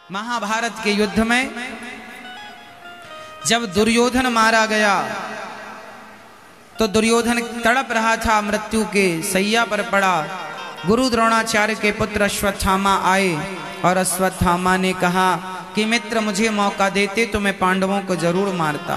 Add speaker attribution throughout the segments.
Speaker 1: महाभारत के युद्ध में जब दुर्योधन मारा गया तो दुर्योधन तड़प रहा था, मृत्यु के सैया पर पड़ा। गुरु द्रोणाचार्य के पुत्र अश्वत्थामा आए और अश्वत्थामा ने कहा कि मित्र मुझे मौका देते तो मैं पांडवों को जरूर मारता।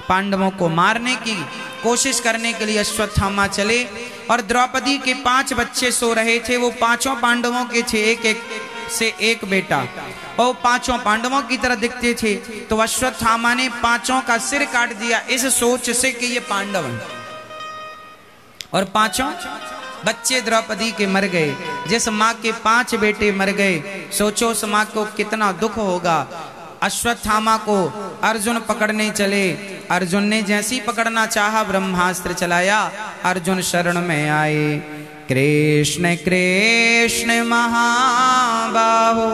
Speaker 1: पांडवों को मारने की कोशिश करने के लिए अश्वत्थामा चले और द्रौपदी के 5 बच्चे सो रहे थे। वो पांचों पांडवों के थे, एक एक से एक बेटा, और पांचों पांडवों की तरह दिखते थे। तो अश्वत्थामा ने पांचों का सिर काट दिया इस सोच से कि ये पांडव हैं, और पांचों बच्चे द्रौपदी के मर गए। जिस माँ के 5 बेटे मर गए, सोचो उस माँ को कितना दुख होगा। अश्वत्थामा को अर्जुन पकड़ने चले। अर्जुन ने जैसी पकड़ना चाहा ब्रह्मास्त्र चलाया, अर्जुन शरण में आए। कृष्ण कृष्ण महाबाहो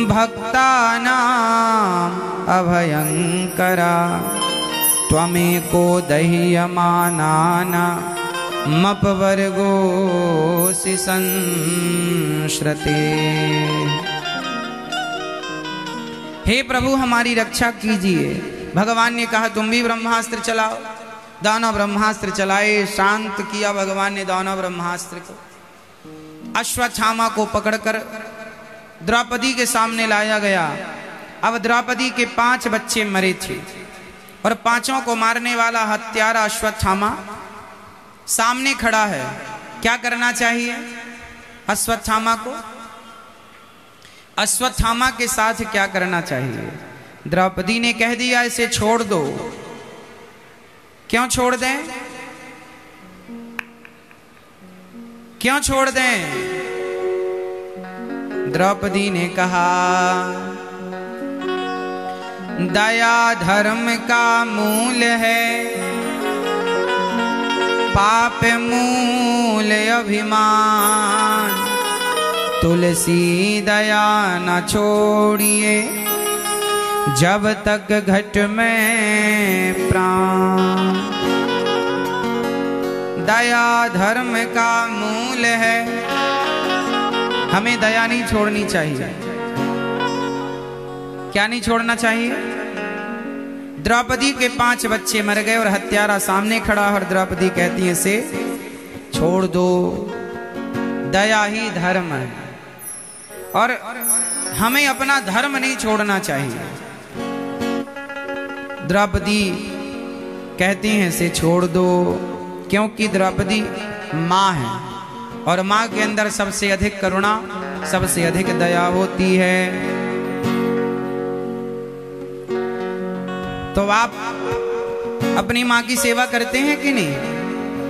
Speaker 1: भक्तानां अभयंकरा, त्वमेको दह्यमानाना मपवर्गोऽसि संश्रते। हे प्रभु हमारी रक्षा कीजिए। भगवान ने कहा तुम भी ब्रह्मास्त्र चलाओ। दानव ब्रह्मास्त्र चलाए, शांत किया भगवान ने दानव ब्रह्मास्त्र को। अश्वत्थामा को पकड़कर द्रौपदी के सामने लाया गया। अब द्रौपदी के 5 बच्चे मरे थे और पांचों को मारने वाला हत्यारा अश्वत्थामा सामने खड़ा है। क्या करना चाहिए अश्वत्थामा को? अश्वत्थामा के साथ क्या करना चाहिए? द्रौपदी ने कह दिया इसे छोड़ दो। क्यों छोड़ दें? क्यों छोड़ दें? द्रौपदी ने कहा दया धर्म का मूल है, पाप मूल अभिमान। तुलसी दया न छोड़िए जब तक घट में प्राण। दया धर्म का मूल है, हमें दया नहीं छोड़नी चाहिए। क्या नहीं छोड़ना चाहिए? द्रौपदी के 5 बच्चे मर गए और हत्यारा सामने खड़ा, और द्रौपदी कहती है इसे छोड़ दो, दया ही धर्म है, और हमें अपना धर्म नहीं छोड़ना चाहिए। द्रौपदी कहती हैं इसे छोड़ दो, क्योंकि द्रौपदी माँ है और माँ के अंदर सबसे अधिक करुणा, सबसे अधिक दया होती है। तो आप अपनी माँ की सेवा करते हैं कि नहीं?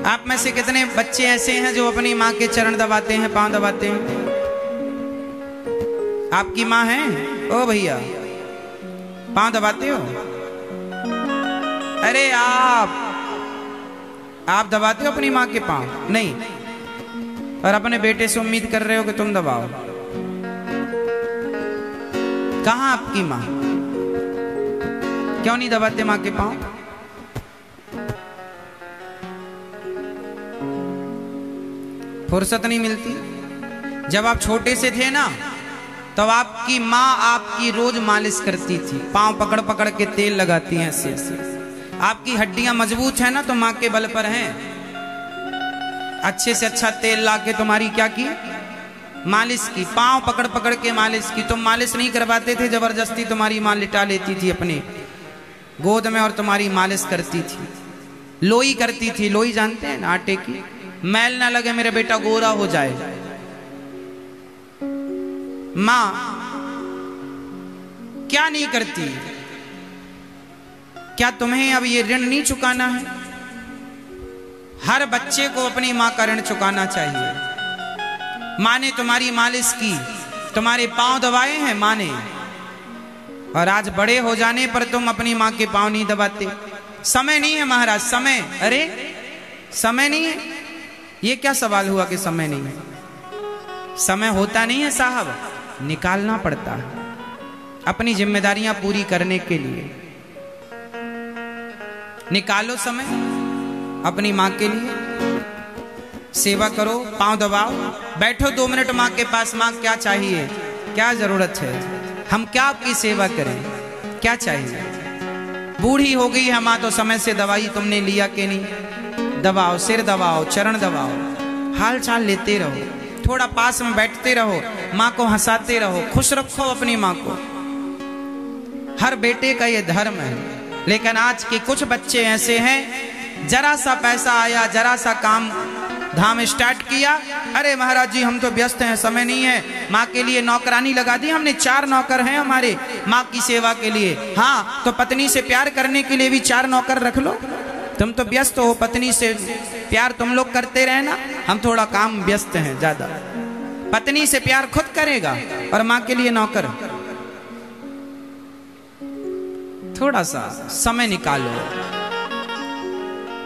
Speaker 1: आप में से कितने बच्चे ऐसे हैं जो अपनी माँ के चरण दबाते हैं, पांव दबाते हैं? आपकी माँ है? ओ भैया पांव दबाते हो? अरे आप दबाते हो अपनी माँ के पांव? नहीं। और अपने बेटे से उम्मीद कर रहे हो कि तुम दबाओ। कहाँ आपकी माँ? क्यों नहीं दबाते माँ के पांव? फुर्सत नहीं मिलती? जब आप छोटे से थे ना, तब आपकी माँ आपकी रोज मालिश करती थी, पांव पकड़ पकड़ के तेल लगाती हैं ऐसे ऐसे। आपकी हड्डियां मजबूत है ना, तो माँ के बल पर हैं। अच्छे से अच्छा तेल लाके तुम्हारी क्या की? मालिश की, पांव पकड़ पकड़ के मालिश की। तुम मालिश नहीं करवाते थे, जबरदस्ती तुम्हारी माँ लिटा लेती थी अपने गोद में और तुम्हारी मालिश करती थी। लोई करती थी, लोई जानते हैं ना, आटे की। मैल ना लगे मेरा बेटा गोरा हो जाए। माँ क्या नहीं करती? क्या तुम्हें अब ये ऋण नहीं चुकाना है? हर बच्चे को अपनी माँ का ऋण चुकाना चाहिए। माँ ने तुम्हारी मालिश की, तुम्हारे पांव दबाए हैं माँ ने, और आज बड़े हो जाने पर तुम अपनी माँ के पांव नहीं दबाते। समय नहीं है महाराज, समय। अरे समय नहीं है? ये क्या सवाल हुआ कि समय नहीं है? समय होता नहीं है साहब, निकालना पड़ता है अपनी जिम्मेदारियां पूरी करने के लिए। निकालो समय अपनी माँ के लिए, सेवा करो, पांव दबाओ, बैठो 2 मिनट माँ के पास। माँ क्या चाहिए? क्या जरूरत है, हम क्या आपकी सेवा करें, क्या चाहिए। बूढ़ी हो गई है माँ तो समय से दवाई तुमने लिया कि नहीं, दबाओ, सिर दबाओ, चरण दबाओ, हाल चाल लेते रहो, थोड़ा पास में बैठते रहो, माँ को हंसाते रहो, खुश रखो अपनी माँ को। हर बेटे का ये धर्म है। लेकिन आज के कुछ बच्चे ऐसे हैं, जरा सा पैसा आया, जरा सा काम धाम स्टार्ट किया, अरे महाराज जी हम तो व्यस्त हैं, समय नहीं है, माँ के लिए नौकरानी लगा दी हमने, 4 नौकर हैं हमारे माँ की सेवा के लिए। हाँ तो पत्नी से प्यार करने के लिए भी 4 नौकर रख लो, तुम तो व्यस्त हो, पत्नी से प्यार तुम लोग करते रहना, हम थोड़ा काम व्यस्त हैं ज्यादा। पत्नी से प्यार खुद करेगा और माँ के लिए नौकर। थोड़ा सा समय निकालो।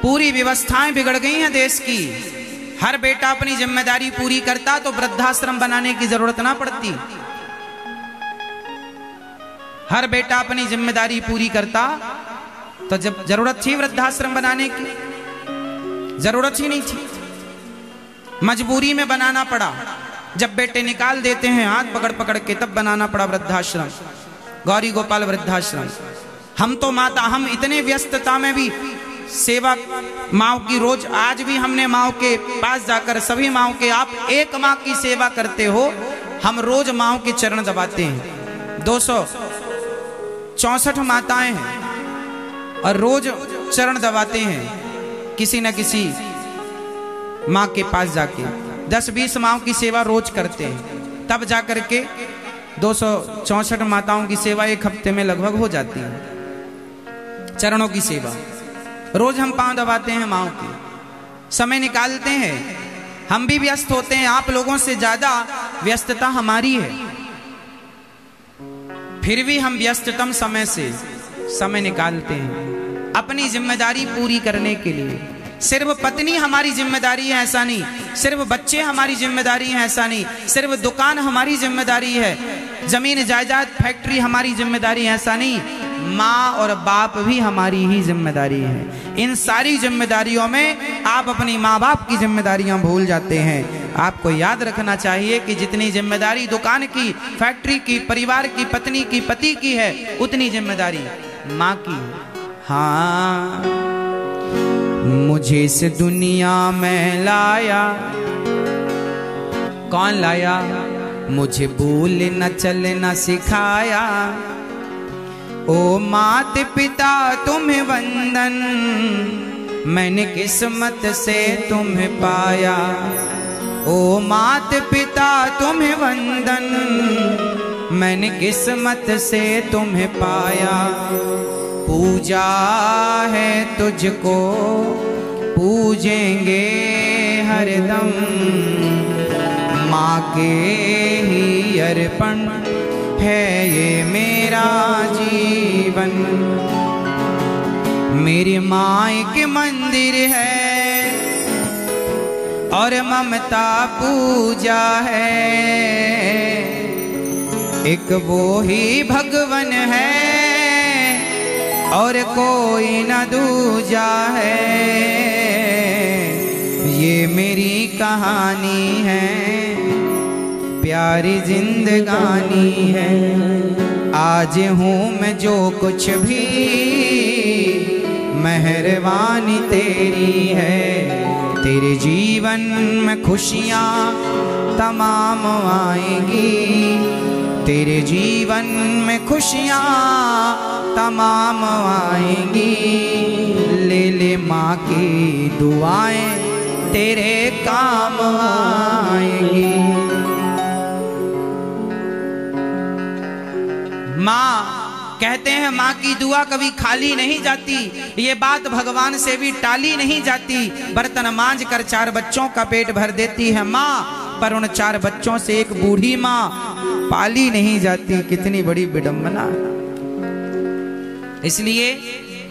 Speaker 1: पूरी व्यवस्थाएं बिगड़ गई हैं देश की। हर बेटा अपनी जिम्मेदारी पूरी करता तो वृद्धाश्रम बनाने की जरूरत ना पड़ती। हर बेटा अपनी जिम्मेदारी पूरी करता तो जब जरूरत थी वृद्धाश्रम बनाने की, जरूरत ही नहीं थी, मजबूरी में बनाना पड़ा। जब बेटे निकाल देते हैं हाथ पकड़ पकड़ के, तब बनाना पड़ा वृद्धाश्रम, गौरी गोपाल वृद्धाश्रम। हम तो माता, हम इतने व्यस्तता में भी सेवा माँ की, रोज आज भी हमने माँ के पास जाकर सभी माँ के, आप एक माँ की सेवा करते हो, हम रोज माँ के चरण दबाते हैं। 264 माताएं हैं और रोज चरण दबाते हैं किसी न किसी माँ के पास जाके। 10-20 माँ की सेवा रोज करते हैं, तब जाकर के 264 माताओं की सेवा एक हफ्ते में लगभग हो जाती है। चरणों की सेवा रोज हम पांव दबाते हैं माओ के, समय निकालते हैं। हम भी व्यस्त होते हैं, आप लोगों से ज्यादा व्यस्तता हमारी है, फिर भी हम व्यस्ततम समय से समय निकालते हैं अपनी जिम्मेदारी पूरी करने के लिए। सिर्फ पत्नी हमारी जिम्मेदारी है ऐसा नहीं, सिर्फ बच्चे हमारी जिम्मेदारी है ऐसा नहीं, सिर्फ दुकान हमारी जिम्मेदारी है, जमीन जायदाद फैक्ट्री हमारी जिम्मेदारी है ऐसा नहीं, माँ और बाप भी हमारी ही जिम्मेदारी है। इन सारी जिम्मेदारियों में आप अपनी माँ बाप की जिम्मेदारियां भूल जाते हैं। आपको याद रखना चाहिए कि जितनी जिम्मेदारी दुकान की, फैक्ट्री की, परिवार की, पत्नी की, पति की है, उतनी जिम्मेदारी माँ की है। हाँ, मुझे इस दुनिया में लाया कौन लाया, मुझे बोलना चलना सिखाया। ओ मात पिता तुम्हें वंदन, मैंने किस्मत से तुम्हें पाया। ओ मात पिता तुम्हें वंदन, मैंने किस्मत से तुम्हें पाया। पूजा है तुझको पूजेंगे हरदम, माँ के ही अर्पण है ये मेरा जीवन। मेरी माँ एक मंदिर है और ममता पूजा है, एक वो ही भगवन है और कोई न दूजा है। ये मेरी कहानी है, प्यारी जिंदगानी है। आज हूँ मैं जो कुछ भी, मेहरबानी तेरी है। तेरे जीवन में खुशियाँ तमाम आएंगी, तेरे जीवन में खुशियाँ तमाम आएंगी। ले ले माँ की दुआएं तेरे काम आएंगी। माँ कहते हैं माँ की दुआ कभी खाली नहीं जाती, ये बात भगवान से भी टाली नहीं जाती। बर्तन मांज कर 4 बच्चों का पेट भर देती है माँ, पर उन 4 बच्चों से एक बूढ़ी माँ पाली नहीं जाती। कितनी बड़ी विडंबना। इसलिए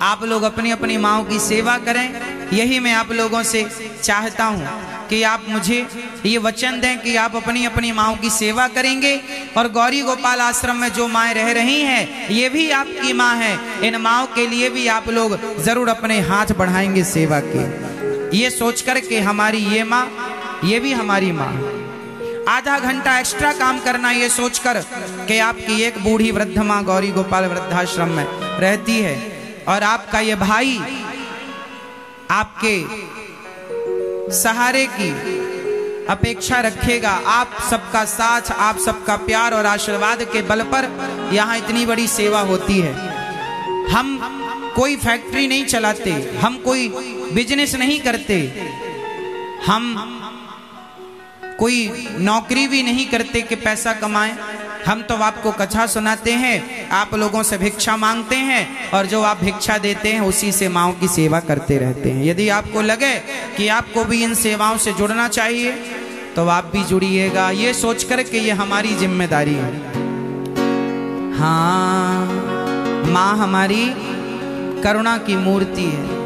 Speaker 1: आप लोग अपनी अपनी माँओं की सेवा करें, यही मैं आप लोगों से चाहता हूँ कि आप मुझे ये वचन दें कि आप अपनी अपनी माँओं की सेवा करेंगे। और गौरी गोपाल आश्रम में जो माएँ रह रही हैं, ये भी आपकी माँ है, इन माँओं के लिए भी आप लोग जरूर अपने हाथ बढ़ाएंगे सेवा के, ये सोच कर के हमारी ये माँ, ये भी हमारी माँ। आधा घंटा एक्स्ट्रा काम करना, ये सोचकर कि आपकी एक बूढ़ी वृद्ध माँ गौरी गोपाल वृद्धाश्रम में रहती है और आपका ये भाई आपके सहारे की अपेक्षा रखेगा। आप सबका साथ, आप सबका प्यार और आशीर्वाद के बल पर यहाँ इतनी बड़ी सेवा होती है। हम कोई फैक्ट्री नहीं चलाते, हम कोई बिजनेस नहीं करते, हम कोई नौकरी भी नहीं करते कि पैसा कमाएं। हम तो आपको कथा सुनाते हैं, आप लोगों से भिक्षा मांगते हैं और जो आप भिक्षा देते हैं उसी से माँओं की सेवा करते रहते हैं। यदि आपको लगे कि आपको भी इन सेवाओं से जुड़ना चाहिए तो आप भी जुड़िएगा, ये सोचकर कि ये हमारी जिम्मेदारी है। हाँ, माँ हमारी करुणा की मूर्ति है।